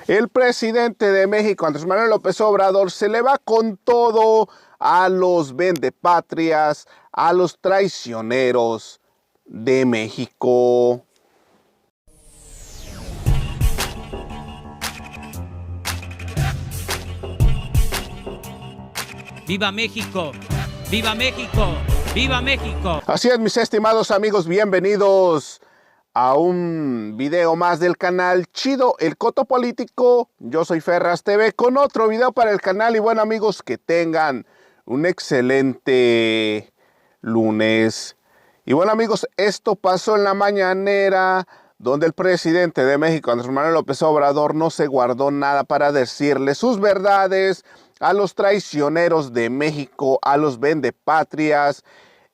El presidente de México, Andrés Manuel López Obrador, se le va con todo a los vendepatrias, a los traicioneros de México. ¡Viva México! ¡Viva México! ¡Viva México! Así es, mis estimados amigos, bienvenidos a un video más del canal Chido el Coto Político. Yo soy Ferraz TV con otro video para el canal y bueno amigos, que tengan un excelente lunes. Y bueno amigos, esto pasó en la mañanera donde el presidente de México, Andrés Manuel López Obrador, no se guardó nada para decirle sus verdades a los traicioneros de México, a los vendepatrias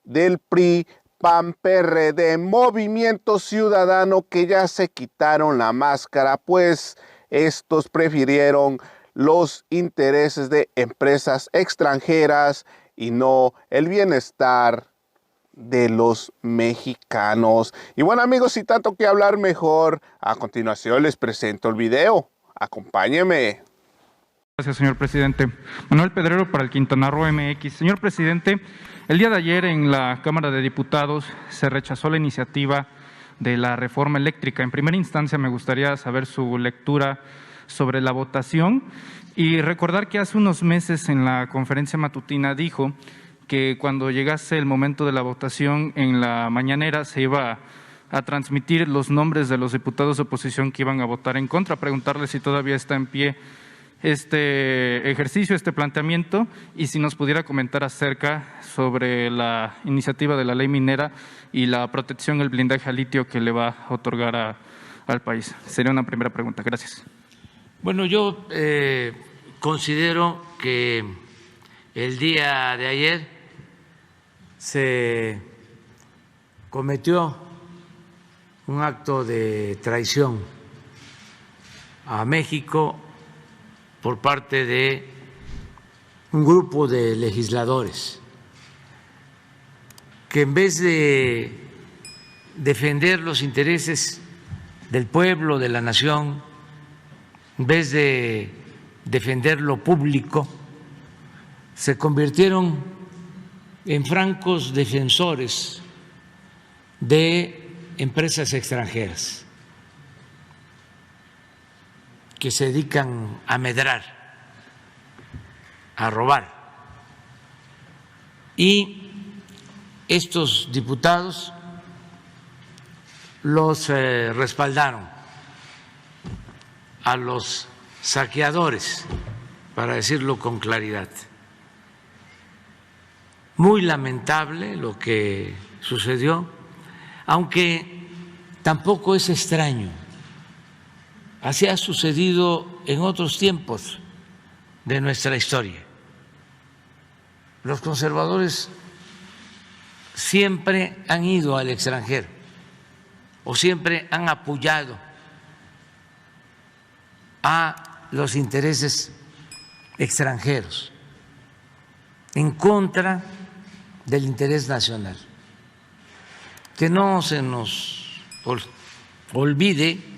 del PRI, PAN, PRD, Movimiento Ciudadano, que ya se quitaron la máscara, pues estos prefirieron los intereses de empresas extranjeras y no el bienestar de los mexicanos. Y bueno amigos, sin tanto que hablar, mejor a continuación les presento el video. Acompáñenme. Gracias, señor presidente. Manuel Pedrero para el Quintana Roo MX. Señor presidente, el día de ayer en la Cámara de Diputados se rechazó la iniciativa de la reforma eléctrica. En primera instancia me gustaría saber su lectura sobre la votación y recordar que hace unos meses en la conferencia matutina dijo que cuando llegase el momento de la votación en la mañanera se iba a transmitir los nombres de los diputados de oposición que iban a votar en contra. Preguntarle si todavía está en pie este ejercicio, este planteamiento, y si nos pudiera comentar acerca sobre la iniciativa de la ley minera y la protección, el blindaje al litio que le va a otorgar al país. Sería una primera pregunta. Gracias. Bueno, yo considero que el día de ayer se cometió un acto de traición a México por parte de un grupo de legisladores que en vez de defender los intereses del pueblo, de la nación, en vez de defender lo público, se convirtieron en francos defensores de empresas extranjeras que se dedican a medrar, a robar. Y estos diputados los respaldaron a los saqueadores, para decirlo con claridad. Muy lamentable lo que sucedió, aunque tampoco es extraño. Así ha sucedido en otros tiempos de nuestra historia. Los conservadores siempre han ido al extranjero o siempre han apoyado a los intereses extranjeros en contra del interés nacional. Que no se nos olvide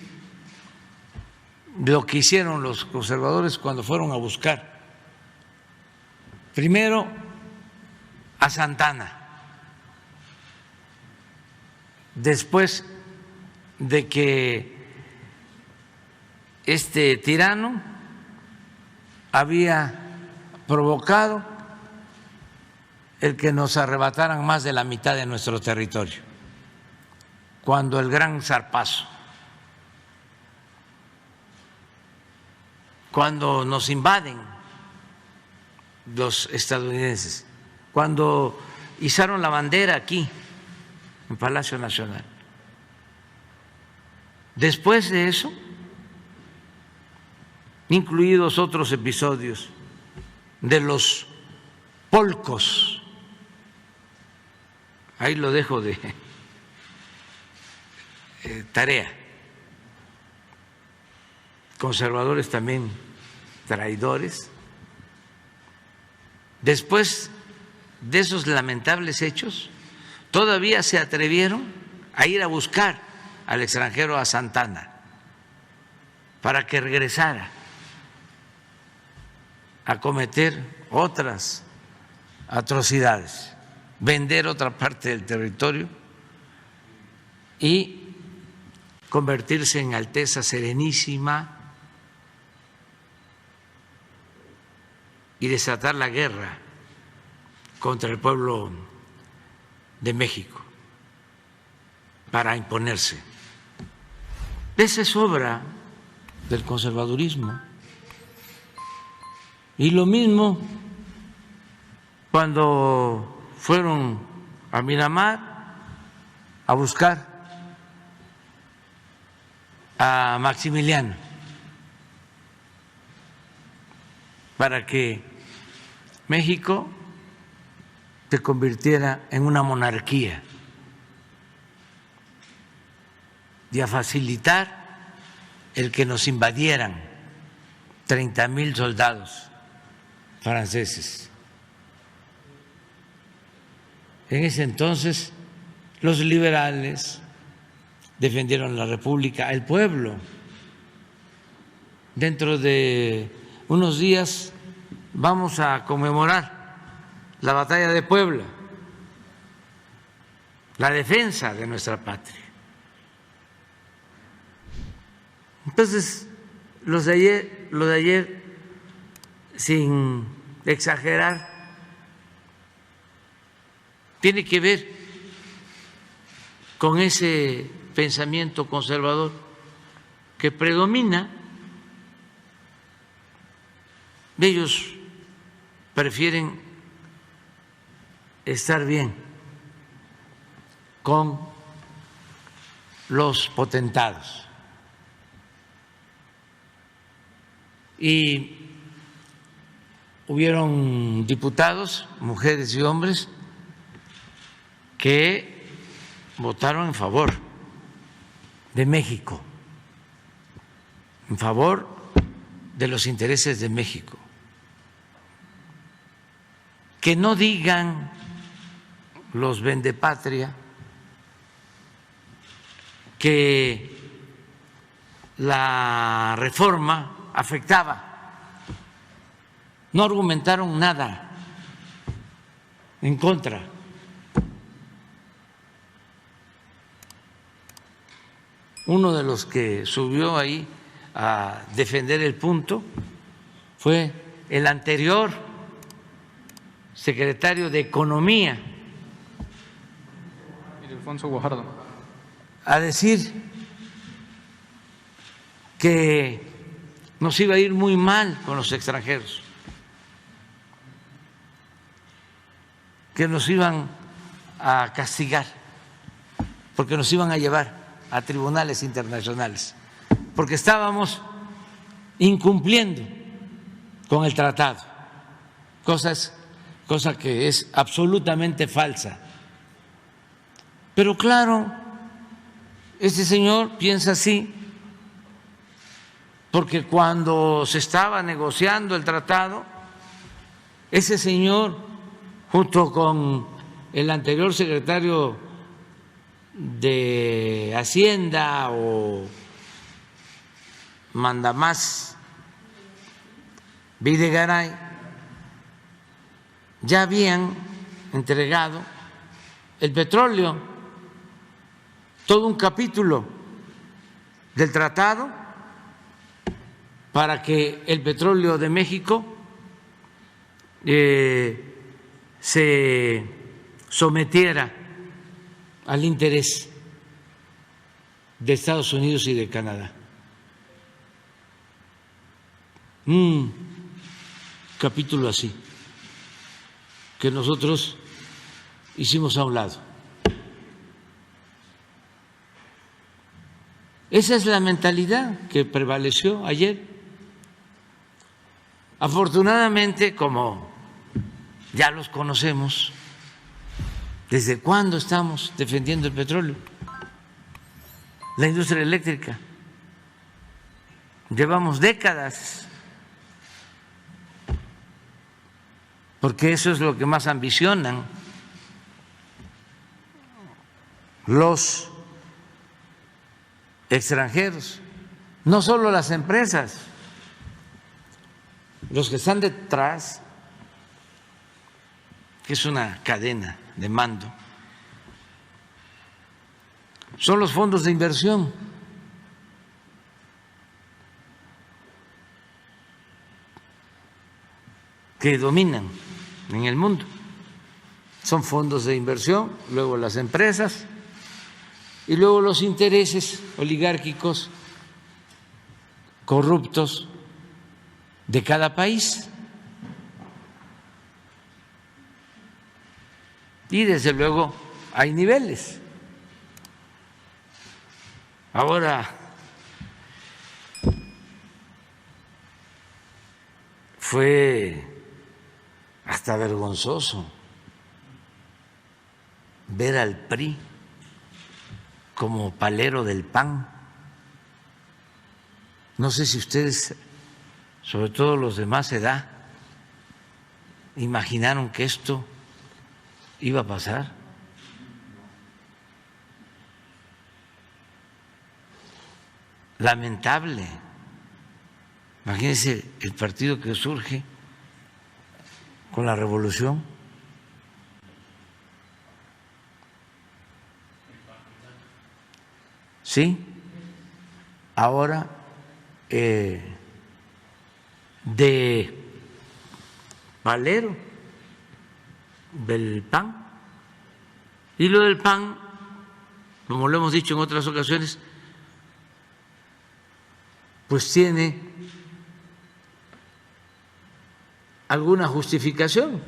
lo que hicieron los conservadores cuando fueron a buscar primero a Santana, después de que este tirano había provocado el que nos arrebataran más de la mitad de nuestro territorio, cuando el gran zarpazo, cuando nos invaden los estadounidenses, cuando izaron la bandera aquí, en Palacio Nacional. Después de eso, incluidos otros episodios de los polcos, ahí lo dejo de tarea, conservadores también traidores. Después de esos lamentables hechos, todavía se atrevieron a ir a buscar al extranjero, a Santana, para que regresara a cometer otras atrocidades, vender otra parte del territorio y convertirse en Alteza Serenísima y desatar la guerra contra el pueblo de México para imponerse. Esa es obra del conservadurismo. Y lo mismo cuando fueron a Miramar a buscar a Maximiliano para que México se convirtiera en una monarquía y a facilitar el que nos invadieran 30,000 soldados franceses. En ese entonces los liberales defendieron la República, el pueblo. Dentro de unos días vamos a conmemorar la batalla de Puebla, la defensa de nuestra patria. Entonces, lo de ayer, sin exagerar, tiene que ver con ese pensamiento conservador que predomina. Ellos prefieren estar bien con los potentados. Y hubieron diputados, mujeres y hombres, que votaron en favor de México, en favor de los intereses de México. Que no digan los vendepatria que la reforma afectaba. No argumentaron nada en contra. Uno de los que subió ahí a defender el punto fue el anterior secretario de Economía, Alfonso Guajardo, a decir que nos iba a ir muy mal con los extranjeros, que nos iban a castigar, porque nos iban a llevar a tribunales internacionales, porque estábamos incumpliendo con el tratado, cosa que es absolutamente falsa. Pero claro, ese señor piensa así, porque cuando se estaba negociando el tratado, ese señor, junto con el anterior secretario de Hacienda o mandamás Videgaray, ya habían entregado el petróleo, todo un capítulo del tratado para que el petróleo de México se sometiera al interés de Estados Unidos y de Canadá. Un capítulo así, que nosotros hicimos a un lado. Esa es la mentalidad que prevaleció ayer. Afortunadamente, como ya los conocemos, ¿desde cuándo estamos defendiendo el petróleo? La industria eléctrica. Llevamos décadas, porque eso es lo que más ambicionan los extranjeros, no solo las empresas, los que están detrás, que es una cadena de mando, son los fondos de inversión. Que dominan en el mundo. Son fondos de inversión, luego las empresas y luego los intereses oligárquicos corruptos de cada país. Y desde luego hay niveles. Ahora fue hasta vergonzoso ver al PRI como palero del PAN. No sé si ustedes, sobre todo los de más edad, imaginaron que esto iba a pasar. Lamentable. Imagínense el partido que surge con la revolución. Sí, ahora de palero del PAN. Y lo del PAN, como lo hemos dicho en otras ocasiones, pues tiene alguna justificación,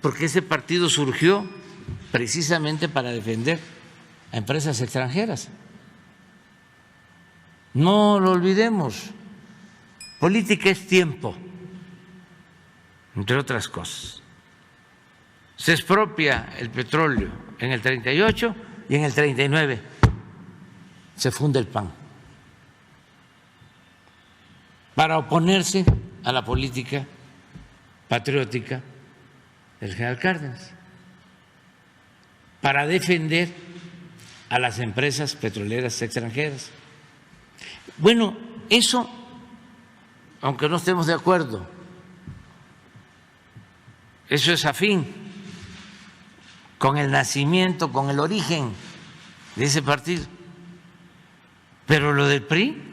porque ese partido surgió precisamente para defender a empresas extranjeras. No lo olvidemos, política es tiempo, entre otras cosas. Se expropia el petróleo en el 38 y en el 39 se funda el PAN para oponerse a la política patriótica del general Cárdenas, para defender a las empresas petroleras extranjeras. Bueno, eso, aunque no estemos de acuerdo, eso es afín con el nacimiento, con el origen de ese partido. Pero lo del PRI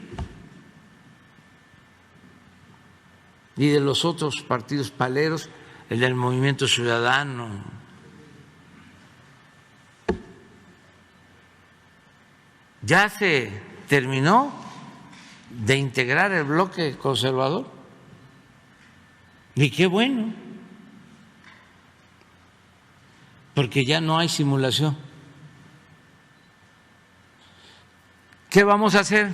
y de los otros partidos paleros, el del Movimiento Ciudadano, ya se terminó de integrar el bloque conservador. Y qué bueno, porque ya no hay simulación. ¿Qué vamos a hacer?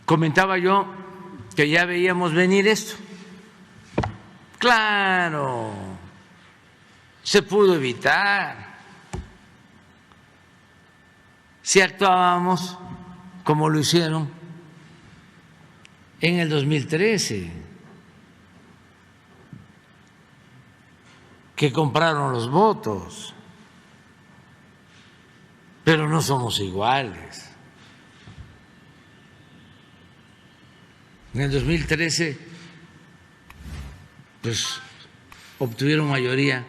Comentaba yo que ya veíamos venir esto. Claro, se pudo evitar si actuábamos como lo hicieron en el 2013, que compraron los votos, pero no somos iguales. En el 2013, pues obtuvieron mayoría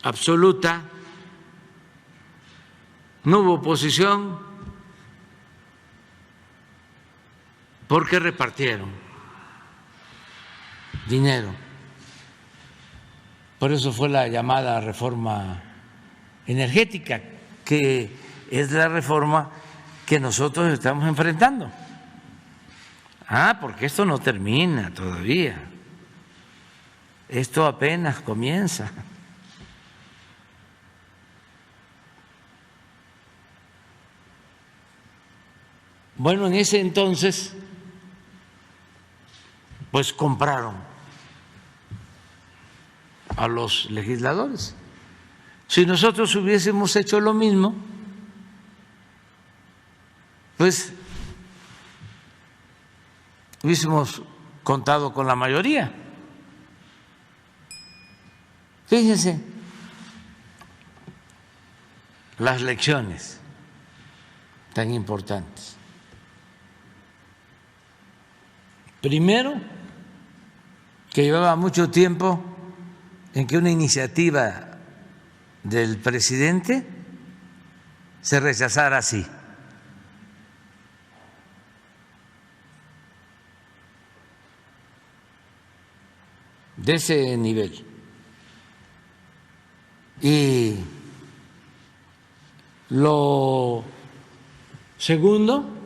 absoluta, no hubo oposición porque repartieron dinero. Por eso fue la llamada reforma energética, que es la reforma que nosotros estamos enfrentando. Porque esto no termina todavía, esto apenas comienza. Bueno, en ese entonces, pues compraron a los legisladores. Si nosotros hubiésemos hecho lo mismo, pues hubiésemos contado con la mayoría. Fíjense, las lecciones tan importantes. Primero, que llevaba mucho tiempo en que una iniciativa del presidente se rechazara así. De ese nivel. Y lo segundo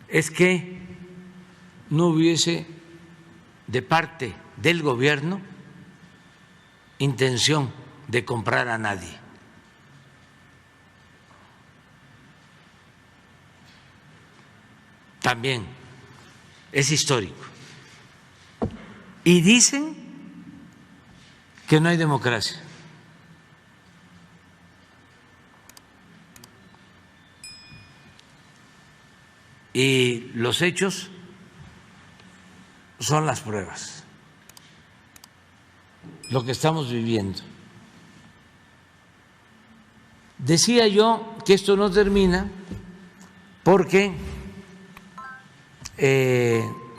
es que no hubiese de parte del gobierno intención de comprar a nadie. También es histórico. Y dicen que no hay democracia. Y los hechos son las pruebas, lo que estamos viviendo. Decía yo que esto no termina porque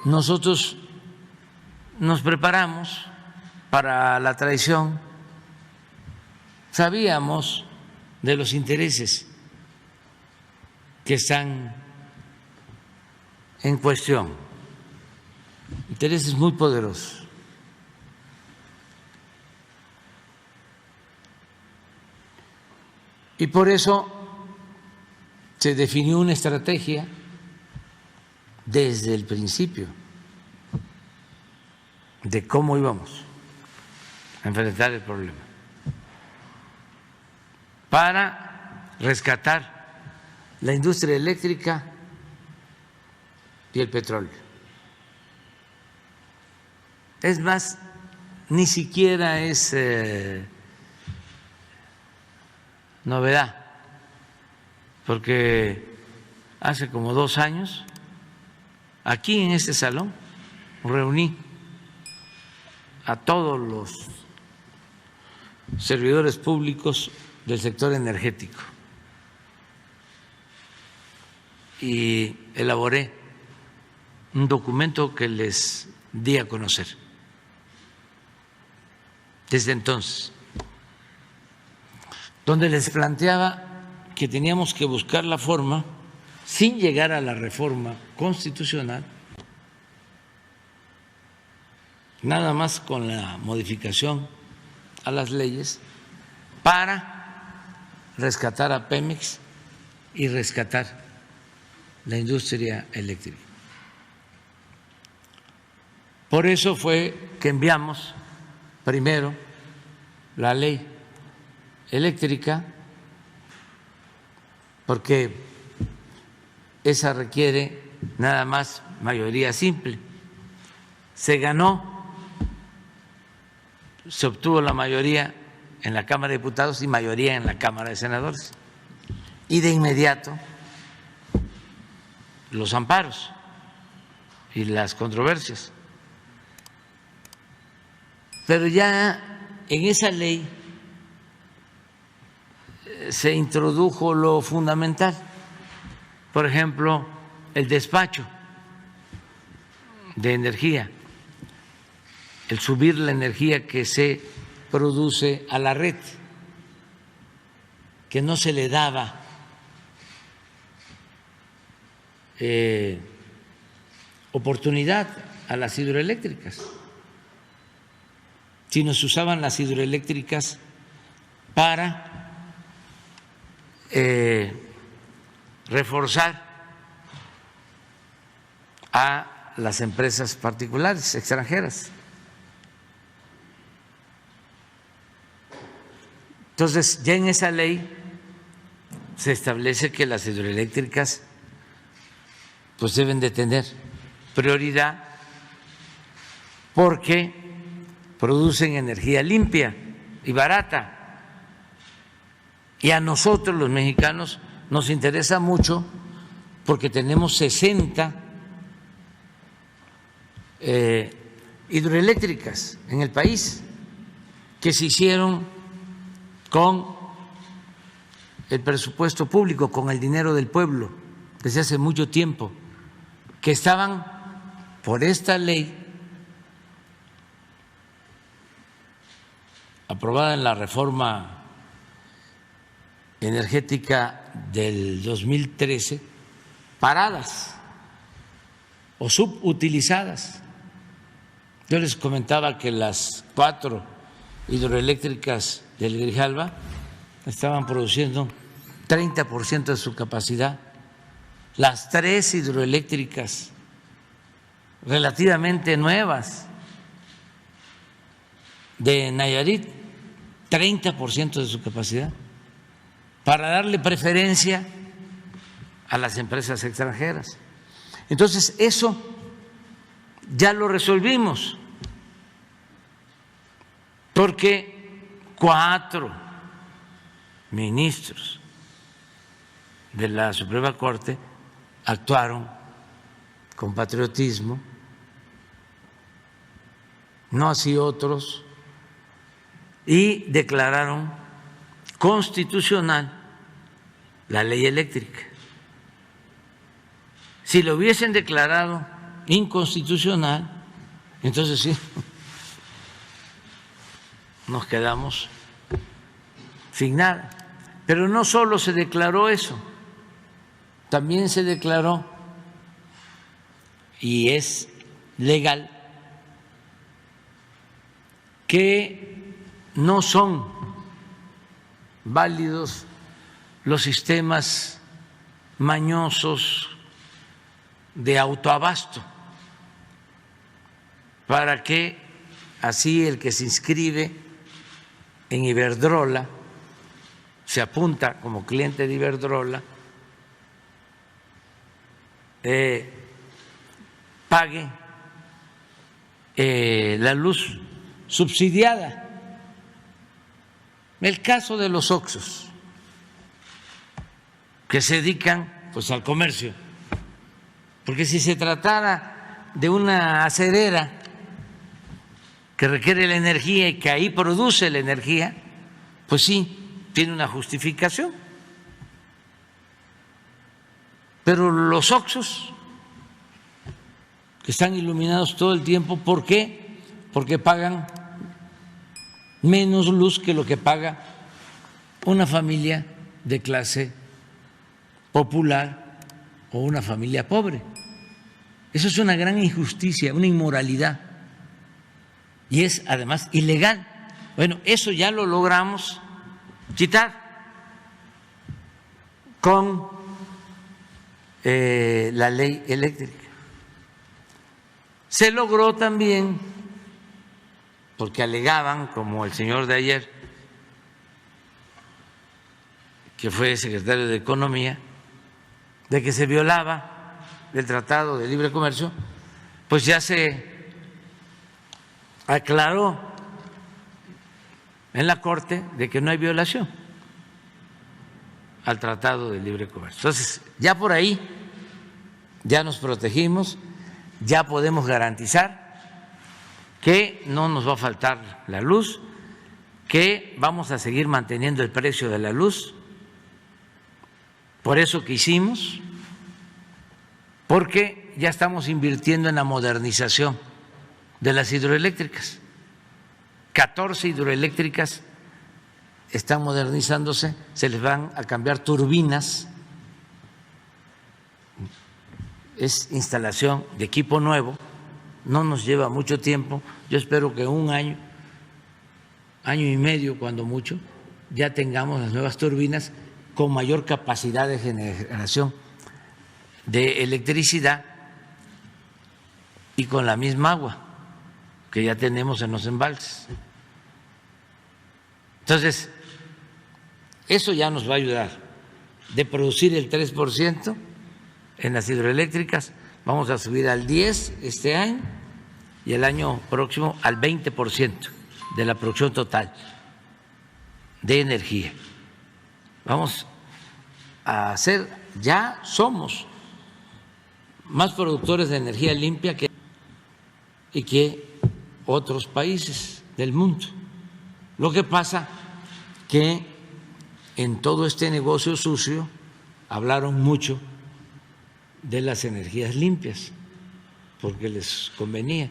nosotros nos preparamos para la traición, sabíamos de los intereses que están en cuestión, intereses muy poderosos. Y por eso se definió una estrategia desde el principio de cómo íbamos a enfrentar el problema para rescatar la industria eléctrica y el petróleo. Es más, ni siquiera es novedad, porque hace como 2 años, aquí en este salón, reuní a todos los servidores públicos del sector energético y elaboré un documento que les di a conocer. Desde entonces, donde les planteaba que teníamos que buscar la forma, sin llegar a la reforma constitucional, nada más con la modificación a las leyes, para rescatar a Pemex y rescatar la industria eléctrica. Por eso fue que enviamos primero la ley eléctrica, porque esa requiere nada más mayoría simple. Se ganó, se obtuvo la mayoría en la Cámara de Diputados y mayoría en la Cámara de Senadores. Y de inmediato los amparos y las controversias. Pero ya en esa ley se introdujo lo fundamental, por ejemplo, el despacho de energía, el subir la energía que se produce a la red, que no se le daba oportunidad a las hidroeléctricas, sino se usaban las hidroeléctricas para reforzar a las empresas particulares extranjeras. Entonces, ya en esa ley se establece que las hidroeléctricas pues deben de tener prioridad porque producen energía limpia y barata. Y a nosotros los mexicanos nos interesa mucho porque tenemos 60 hidroeléctricas en el país que se hicieron con el presupuesto público con el dinero del pueblo desde hace mucho tiempo, que estaban por esta ley aprobada en la reforma energética del 2013, paradas o subutilizadas. Yo les comentaba que las 4 hidroeléctricas del Grijalva estaban produciendo 30% de su capacidad, las 3 hidroeléctricas relativamente nuevas de Nayarit, 30% de su capacidad, para darle preferencia a las empresas extranjeras. Entonces, eso ya lo resolvimos, porque 4 ministros de la Suprema Corte actuaron con patriotismo, no así otros, y declararon constitucional la ley eléctrica. Si lo hubiesen declarado inconstitucional, entonces sí, nos quedamos sin nada. Pero no solo se declaró eso, también se declaró, y es legal, que no son válidos los sistemas mañosos de autoabasto, para que así el que se inscribe en Iberdrola, se apunta como cliente de Iberdrola, pague la luz subsidiada. El caso de los Oxxos, que se dedican pues al comercio, porque si se tratara de una aserera que requiere la energía y que ahí produce la energía, pues sí, tiene una justificación. Pero los Oxxos, que están iluminados todo el tiempo, ¿por qué? Porque pagan menos luz que lo que paga una familia de clase popular o una familia pobre. Eso es una gran injusticia, una inmoralidad, y es además ilegal. Bueno, eso ya lo logramos quitar con la ley eléctrica. Se logró también, porque alegaban, como el señor de ayer, que fue secretario de Economía, de que se violaba el Tratado de Libre Comercio, pues ya se aclaró en la Corte de que no hay violación al Tratado de Libre Comercio. Entonces, ya por ahí ya nos protegimos, ya podemos garantizar que no nos va a faltar la luz, que vamos a seguir manteniendo el precio de la luz, por eso que hicimos, porque ya estamos invirtiendo en la modernización de las hidroeléctricas. 14 hidroeléctricas están modernizándose, se les van a cambiar turbinas, es instalación de equipo nuevo, no nos lleva mucho tiempo, yo espero que un año, año y medio cuando mucho, ya tengamos las nuevas turbinas con mayor capacidad de generación de electricidad y con la misma agua que ya tenemos en los embalses. Entonces, eso ya nos va a ayudar. De producir el 3% en las hidroeléctricas, vamos a subir al 10% este año y el año próximo al 20% de la producción total de energía. Vamos a hacer, ya somos más productores de energía limpia que otros países del mundo. Lo que pasa que en todo este negocio sucio hablaron mucho de las energías limpias, porque les convenía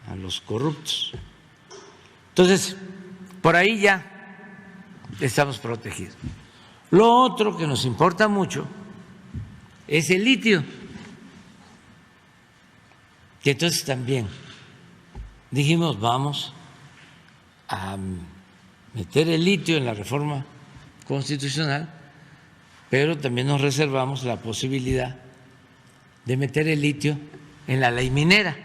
a los corruptos. Entonces, por ahí ya estamos protegidos. Lo otro que nos importa mucho es el litio. Y entonces también dijimos, vamos a meter el litio en la reforma constitucional, pero también nos reservamos la posibilidad de meter el litio en la ley minera.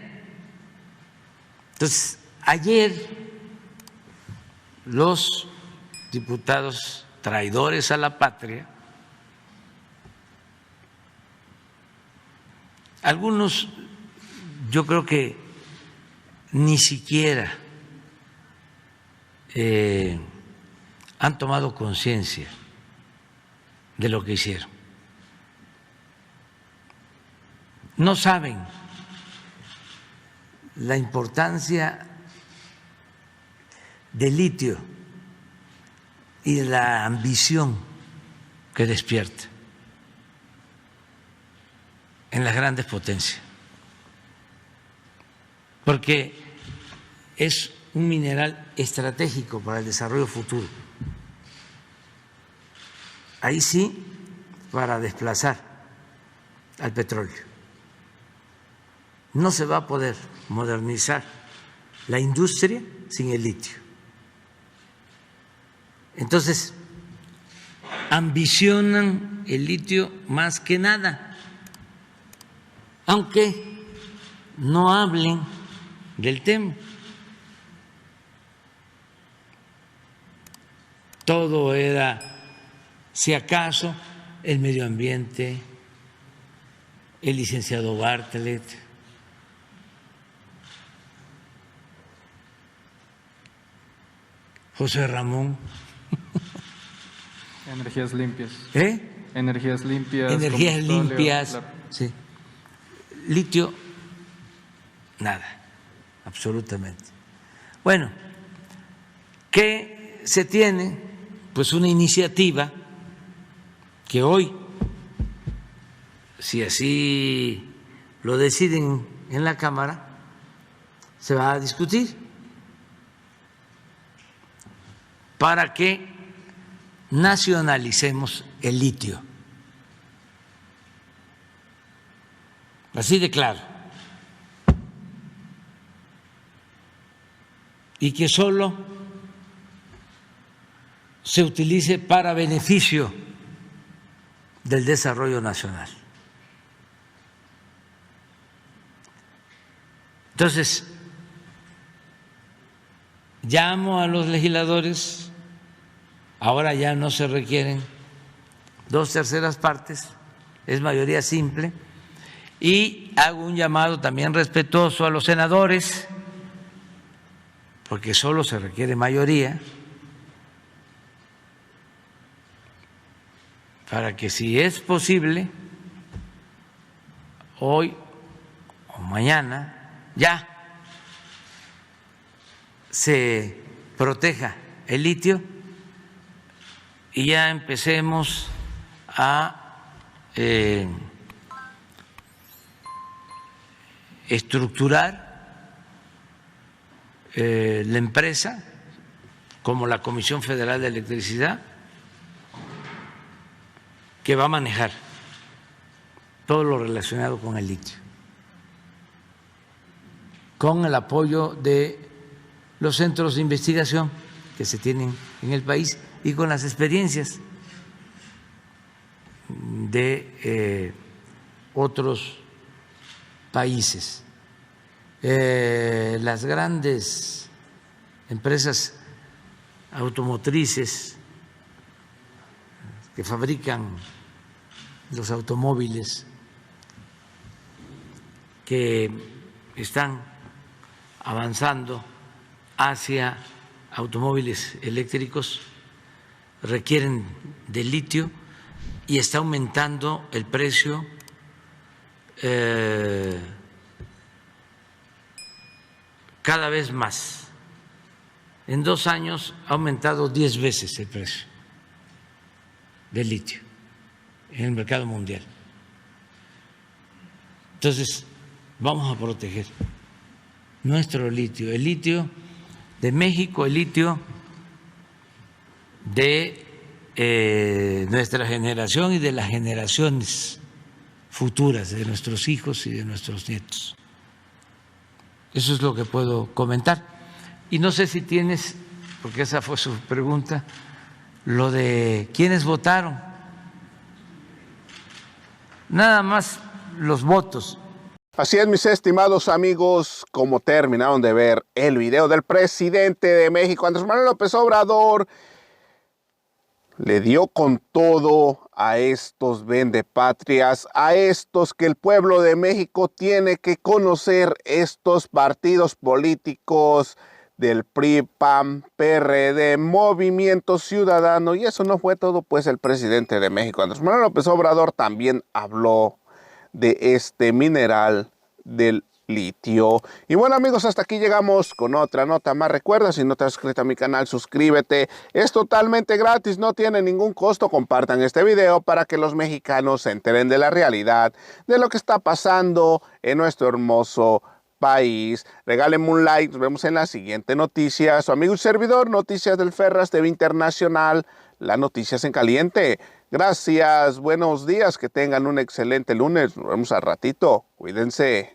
Entonces, ayer los diputados traidores a la patria, algunos yo creo que ni siquiera han tomado conciencia de lo que hicieron. No saben la importancia del litio y la ambición que despierta en las grandes potencias, porque es un mineral estratégico para el desarrollo futuro. Ahí sí, para desplazar al petróleo. No se va a poder modernizar la industria sin el litio. Entonces, ambicionan el litio más que nada, aunque no hablen del tema. Todo era, si acaso, el medio ambiente, el licenciado Bartlett, José Ramón. Energías limpias. Energías limpias. Energías limpias, claro. Sí. Litio, nada, absolutamente. Bueno, ¿qué se tiene? Pues una iniciativa que hoy, si así lo deciden en la Cámara, se va a discutir para que nacionalicemos el litio. Así de claro. Y que solo se utilice para beneficio del desarrollo nacional. Entonces, llamo a los legisladores, ahora ya no se requieren 2/3 partes, es mayoría simple, y hago un llamado también respetuoso a los senadores, porque solo se requiere mayoría, para que si es posible, hoy o mañana, ya se proteja el litio y ya empecemos a estructurar la empresa como la Comisión Federal de Electricidad, que va a manejar todo lo relacionado con el litio, con el apoyo de los centros de investigación que se tienen en el país y con las experiencias de otros países. Las grandes empresas automotrices que fabrican los automóviles, que están avanzando hacia automóviles eléctricos, requieren de litio y está aumentando el precio cada vez más. En 2 años ha aumentado 10 veces el precio de litio en el mercado mundial. Entonces, vamos a proteger nuestro litio, el litio de México, el litio de nuestra generación y de las generaciones futuras, de nuestros hijos y de nuestros nietos. Eso es lo que puedo comentar. Y no sé si tienes, porque esa fue su pregunta, lo de quiénes votaron. Nada más los votos. Así es, mis estimados amigos, como terminaron de ver el video del presidente de México, Andrés Manuel López Obrador, le dio con todo a estos vendepatrias, a estos que el pueblo de México tiene que conocer, estos partidos políticos del PRI, PAN, PRD, Movimiento Ciudadano. Y eso no fue todo, pues el presidente de México, Andrés Manuel López Obrador, también habló de este mineral del litio. Y bueno, amigos, hasta aquí llegamos con otra nota más. Recuerda, si no te has suscrito a mi canal, suscríbete. Es totalmente gratis, no tiene ningún costo. Compartan este video para que los mexicanos se enteren de la realidad, de lo que está pasando en nuestro hermoso país. Regálenme un like. Nos vemos en la siguiente noticia. Su amigo y servidor, Noticias del Ferras TV Internacional, las noticias en caliente. Gracias, buenos días, que tengan un excelente lunes. Nos vemos al ratito. Cuídense.